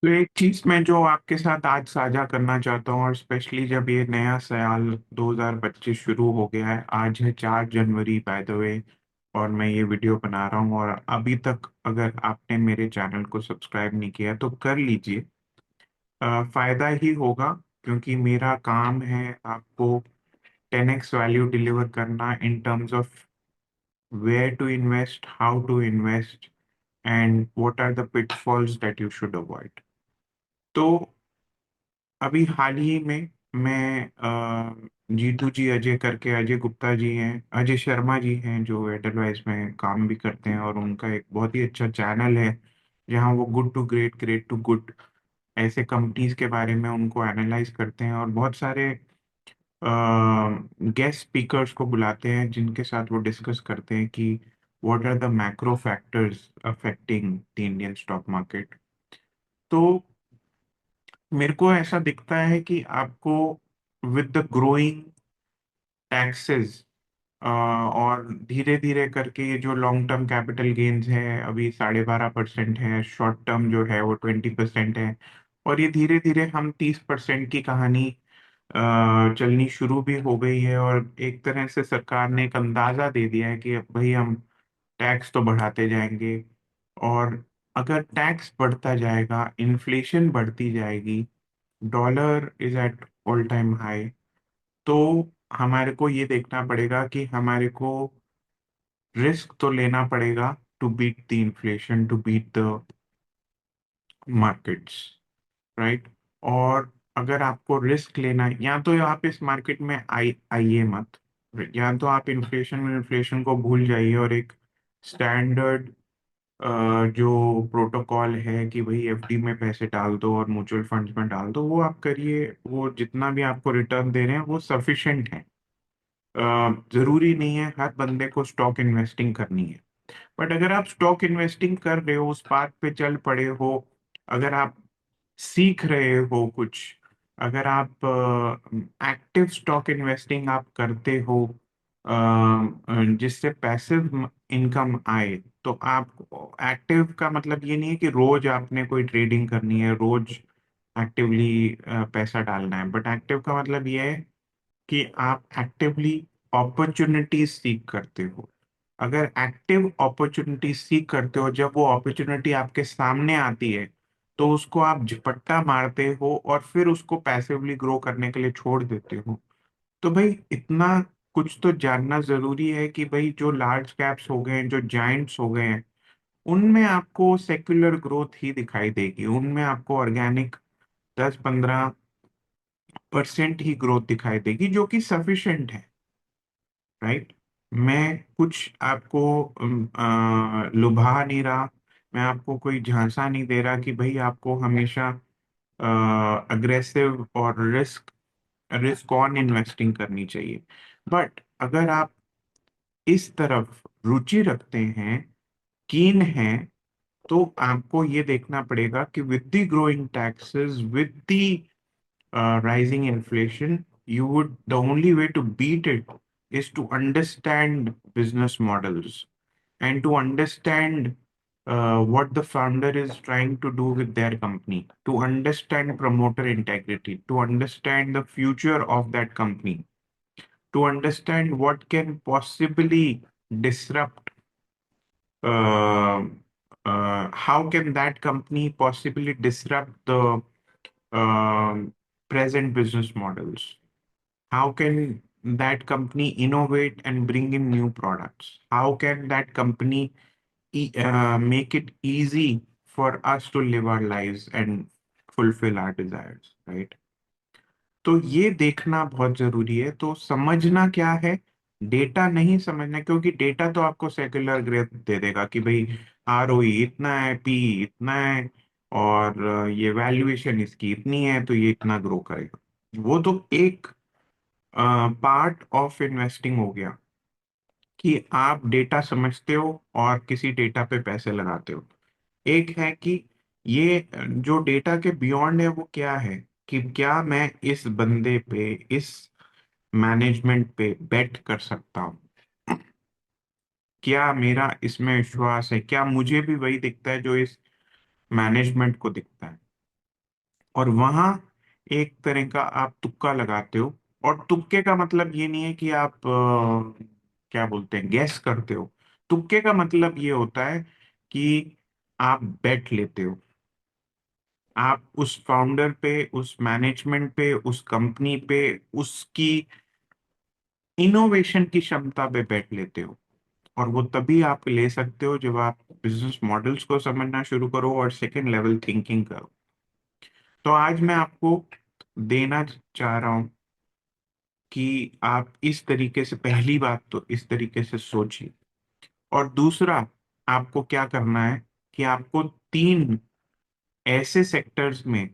तो एक चीज मैं जो आपके साथ आज साझा करना चाहता हूँ, और स्पेशली जब ये नया साल 2025 शुरू हो गया है। आज है 4 जनवरी बाय द वे, और मैं ये वीडियो बना रहा हूँ। और अभी तक अगर आपने मेरे चैनल को सब्सक्राइब नहीं किया तो कर लीजिए। फायदा ही होगा, क्योंकि मेरा काम है आपको 10x वैल्यू डिलीवर करना in terms of where to invest, how to invest, and what are the pitfalls that you should avoid. तो अभी हाल ही में मैं जीतू जी, अजय करके अजय गुप्ता जी हैं, अजय शर्मा जी हैं, जो एडलवाइस में काम भी करते हैं, और उनका एक बहुत ही अच्छा चैनल है जहाँ वो good to great, great to good ऐसे कंपनीज के बारे में उनको एनालाइज करते हैं, और बहुत सारे गेस्ट स्पीकर्स को बुलाते हैं जिनके साथ वो डिस्कस करते हैं कि what are the macro factors affecting the Indian stock market. तो मेरे को ऐसा दिखता है कि आपको विद द ग्रोइंग टैक्सेस और धीरे धीरे करके ये जो लॉन्ग टर्म कैपिटल गेन्स है अभी 12.5% है, शॉर्ट टर्म जो है वो 20% है, और ये धीरे धीरे हम 30% की कहानी चलनी शुरू भी हो गई है। और एक तरह से सरकार ने एक अंदाजा दे दिया है कि अब भाई हम टैक्स तो बढ़ाते जाएंगे, और अगर टैक्स बढ़ता जाएगा, इन्फ्लेशन बढ़ती जाएगी, dollar is at all time high, तो हमारे को ये देखना पड़ेगा कि हमारे को रिस्क तो लेना पड़ेगा to beat the inflation, to beat the markets, right. और अगर आपको रिस्क लेना है, या तो आप इस मार्केट में आइए मत, या तो आप इन्फ्लेशन को भूल जाइए और एक स्टैंडर्ड जो प्रोटोकॉल है कि भाई एफडी में पैसे डाल दो और म्यूचुअल फंड्स में डाल दो, वो आप करिए। वो जितना भी आपको रिटर्न दे रहे हैं वो सफिशिएंट है। जरूरी नहीं है हर बंदे को स्टॉक इन्वेस्टिंग करनी है। बट अगर आप स्टॉक इन्वेस्टिंग कर रहे हो, उस पाथ पे चल पड़े हो, अगर आप सीख रहे हो कुछ, अगर आप एक्टिव स्टॉक इन्वेस्टिंग आप करते हो, जिससे पैसिव इनकम आए, तो आप एक्टिव का मतलब ये नहीं है कि रोज आपने कोई ट्रेडिंग करनी है, रोज एक्टिवली पैसा डालना है। बट एक्टिव का मतलब ये है कि आप एक्टिवली अपॉर्चुनिटीज सीख करते हो। अगर एक्टिव अपॉर्चुनिटी सीख करते हो, जब वो अपॉर्चुनिटी आपके सामने आती है तो उसको आप झपट्टा मारते हो और फिर उसको पैसिवली ग्रो करने के लिए छोड़ देते हो। तो भाई इतना कुछ तो जानना जरूरी है कि भाई जो लार्ज कैप्स हो गए हैं, जो जायंट्स हो गए हैं, उनमें आपको सेक्युलर ग्रोथ ही दिखाई देगी, उनमें आपको ऑर्गेनिक 10-15% ही ग्रोथ दिखाई देगी, जो कि सफिशिएंट है, राइट। मैं कुछ आपको लुभा नहीं रहा, मैं आपको कोई झांसा नहीं दे रहा कि भाई आपको हमेशा अग्रेसिव और रिस्क रिस्क ऑन इन्वेस्टिंग करनी चाहिए। बट अगर आप इस तरफ रुचि रखते हैं, कीन हैं, तो आपको ये देखना पड़ेगा कि with the growing taxes, with the rising inflation, you would the only way to beat it is to understand business models and to understand what the founder is trying to do with their company, to understand promoter integrity, to understand the future of that company, to understand what can possibly disrupt, uh, how can that company possibly disrupt the present business models. How can that company innovate and bring in new products? How can that company make it easy for us to live our lives and fulfill our desires, right? तो ये देखना बहुत जरूरी है। तो समझना क्या है, डेटा नहीं समझना, क्योंकि डेटा तो आपको सेक्युलर ग्रोथ दे देगा कि भाई आरओई इतना है, पी इतना है, और ये वैल्यूएशन इसकी इतनी है तो ये इतना ग्रो करेगा। वो तो एक पार्ट ऑफ इन्वेस्टिंग हो गया कि आप डेटा समझते हो और किसी डेटा पे पैसे लगाते हो। एक है कि ये जो डेटा के बियॉन्ड है वो क्या है, कि क्या मैं इस बंदे पे, इस मैनेजमेंट पे बेट कर सकता हूँ, क्या मेरा इसमें विश्वास है, क्या मुझे भी वही दिखता है जो इस मैनेजमेंट को दिखता है। और वहां एक तरह का आप तुक्का लगाते हो। और तुक्के का मतलब ये नहीं है कि आप क्या बोलते हैं, गैस करते हो। तुक्के का मतलब ये होता है कि आप बेट लेते हो। आप उस फाउंडर पे, उस मैनेजमेंट पे, उस कंपनी पे, उसकी इनोवेशन की क्षमता पे बेट लेते हो। और वो तभी आप ले सकते हो जब आप बिजनेस मॉडल्स को समझना शुरू करो और सेकंड लेवल थिंकिंग करो। तो आज मैं आपको देना चाह रहा हूं कि आप इस तरीके से, पहली बात तो इस तरीके से सोचिए। और दूसरा, आपको क्या करना है कि आपको तीन ऐसे सेक्टर्स में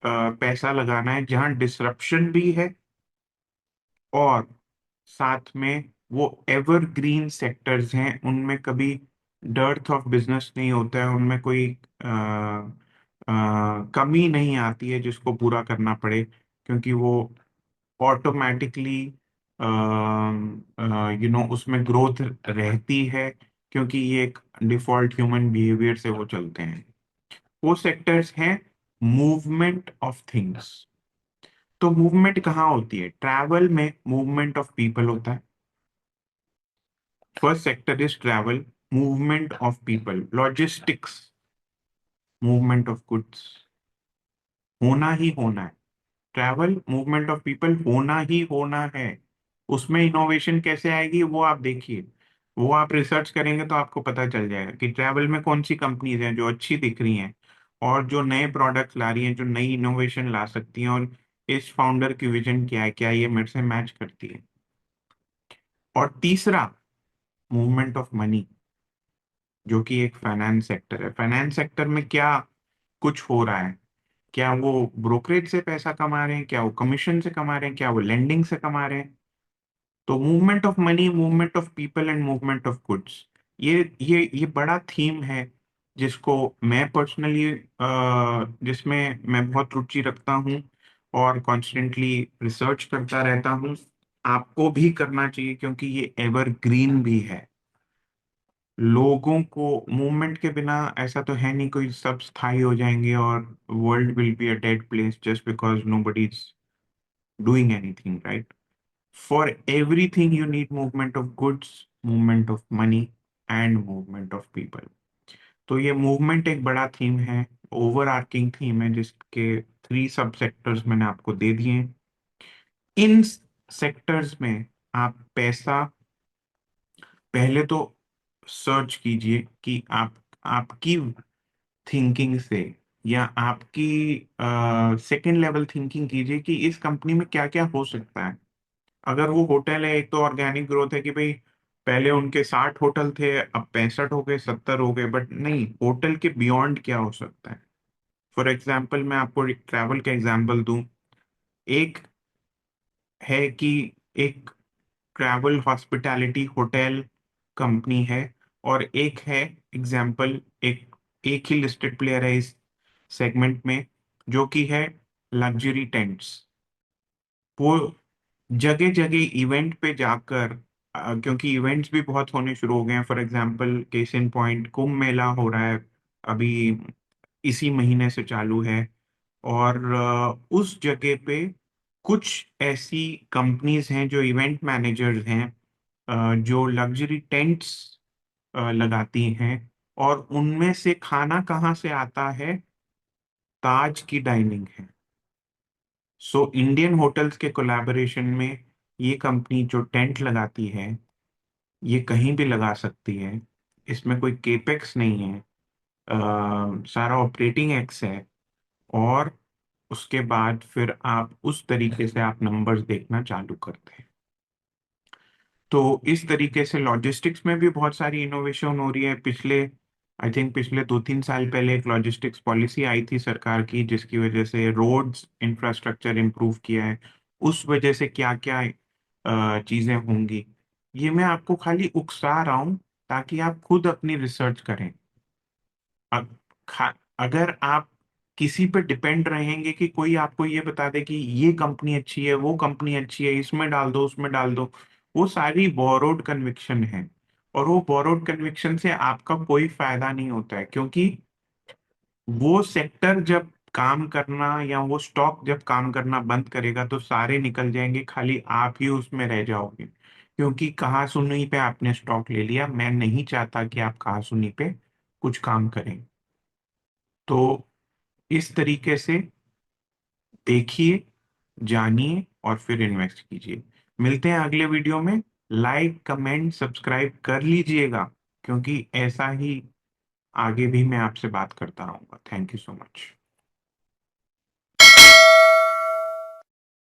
पैसा लगाना है जहां डिसरप्शन भी है, और साथ में वो एवरग्रीन सेक्टर्स हैं, उनमें कभी डर्थ ऑफ बिजनेस नहीं होता है, उनमें कोई कमी नहीं आती है जिसको पूरा करना पड़े, क्योंकि वो ऑटोमेटिकली उसमें ग्रोथ रहती है, क्योंकि ये एक डिफॉल्ट ह्यूमन बिहेवियर से वो चलते हैं। वो सेक्टर्स हैं मूवमेंट ऑफ थिंग्स। तो मूवमेंट कहाँ होती है? ट्रैवल में मूवमेंट ऑफ पीपल होता है। First sector is travel, movement of people. Logistics, movement of goods, होना ही होना है। ट्रैवल, मूवमेंट ऑफ पीपल, होना ही होना है। उसमें इनोवेशन कैसे आएगी वो आप देखिए। वो आप रिसर्च करेंगे तो आपको पता चल जाएगा कि ट्रैवल में कौन सी कंपनीज हैं जो अच्छी दिख रही हैं और जो नए प्रोडक्ट्स ला रही हैं, जो नई इनोवेशन ला सकती हैं, और इस फाउंडर की विजन क्या है, क्या ये मेरे से मैच करती है। और तीसरा, मूवमेंट ऑफ मनी, जो कि एक फाइनेंस सेक्टर है। फाइनेंस सेक्टर में क्या कुछ हो रहा है? क्या वो ब्रोकरेज से पैसा कमा रहे हैं, क्या वो कमीशन से कमा रहे हैं, क्या वो लेंडिंग से कमा रहे हैं? तो movement of money, movement of people and movement of goods, ये बड़ा थीम है जिसको मैं पर्सनली, जिसमें मैं बहुत रुचि रखता हूँ और कॉन्स्टेंटली रिसर्च करता रहता हूँ। आपको भी करना चाहिए, क्योंकि ये एवरग्रीन भी है। लोगों को मूवमेंट के बिना ऐसा तो है नहीं कोई सब स्थायी हो जाएंगे और world will be a dead place just because nobody is doing anything, right? For everything you need movement of goods, movement of money and movement of people. तो ये मूवमेंट एक बड़ा थीम है, ओवर आर्किंग थीम है, जिसके three सब sectors मैंने आपको दे दिए हैं। इन सेक्टर्स में आप पैसा पहले तो सर्च कीजिए कि आप, आपकी थिंकिंग से, या आपकी सेकंड लेवल थिंकिंग कीजिए कि इस कंपनी में क्या क्या हो सकता है। अगर वो होटल है, एक तो ऑर्गेनिक ग्रोथ है कि भाई पहले उनके 60 होटल थे, अब 65 हो गए, 70 हो गए, बट नहीं, होटल के बियॉन्ड क्या हो सकता है? फॉर एग्जाम्पल, मैं आपको एक ट्रैवल का एग्जाम्पल दूं। एक है कि एक ट्रैवल हॉस्पिटैलिटी होटल कंपनी है, और एक है एग्जाम्पल, एक ही लिस्टेड प्लेयर है इस सेगमेंट में, जो कि है लग्जरी टेंट्स। वो जगह जगह इवेंट पे जाकर, क्योंकि इवेंट्स भी बहुत होने शुरू हो गए हैं। For example, case in point, Kumbh Mela हो रहा है अभी, इसी महीने से चालू है। और उस जगह पे कुछ ऐसी कंपनीज हैं जो इवेंट मैनेजर्स हैं, जो लग्जरी टेंट्स लगाती हैं। और उनमें से खाना कहाँ से आता है? ताज की डाइनिंग है। सो इंडियन होटल्स के कोलैबोरेशन में ये कंपनी जो टेंट लगाती है, ये कहीं भी लगा सकती है। इसमें कोई केपेक्स नहीं है, सारा ऑपरेटिंग एक्स है। और उसके बाद फिर आप उस तरीके से आप नंबर्स देखना चालू करते हैं। तो इस तरीके से लॉजिस्टिक्स में भी बहुत सारी इनोवेशन हो रही है। आई थिंक पिछले 2-3 साल पहले एक लॉजिस्टिक्स पॉलिसी आई थी सरकार की, जिसकी वजह से रोड्स इंफ्रास्ट्रक्चर इम्प्रूव किया है। उस वजह से क्या क्या चीजें होंगी, ये मैं आपको खाली उकसा रहा हूं, ताकि आप खुद अपनी रिसर्च करें। अ- अगर आप किसी पे डिपेंड रहेंगे कि कोई आपको ये बता दे कि ये कंपनी अच्छी है, वो कंपनी अच्छी है, इसमें डाल दो, उसमें डाल दो, वो सारी बोरोड कन्विक्शन है। और वो बोरोड कन्विक्शन से आपका कोई फायदा नहीं होता है, क्योंकि वो सेक्टर जब काम करना, या वो स्टॉक जब काम करना बंद करेगा तो सारे निकल जाएंगे, खाली आप ही उसमें रह जाओगे, क्योंकि कहासुनी पे आपने स्टॉक ले लिया। मैं नहीं चाहता कि आप कहासुनी पे कुछ काम करें। तो इस तरीके से देखिए, जानिए और फिर इन्वेस्ट कीजिए। मिलते हैं अगले वीडियो में। लाइक कमेंट सब्सक्राइब कर लीजिएगा, क्योंकि ऐसा ही आगे भी मैं आपसे बात करता रहूंगा। Thank you so much.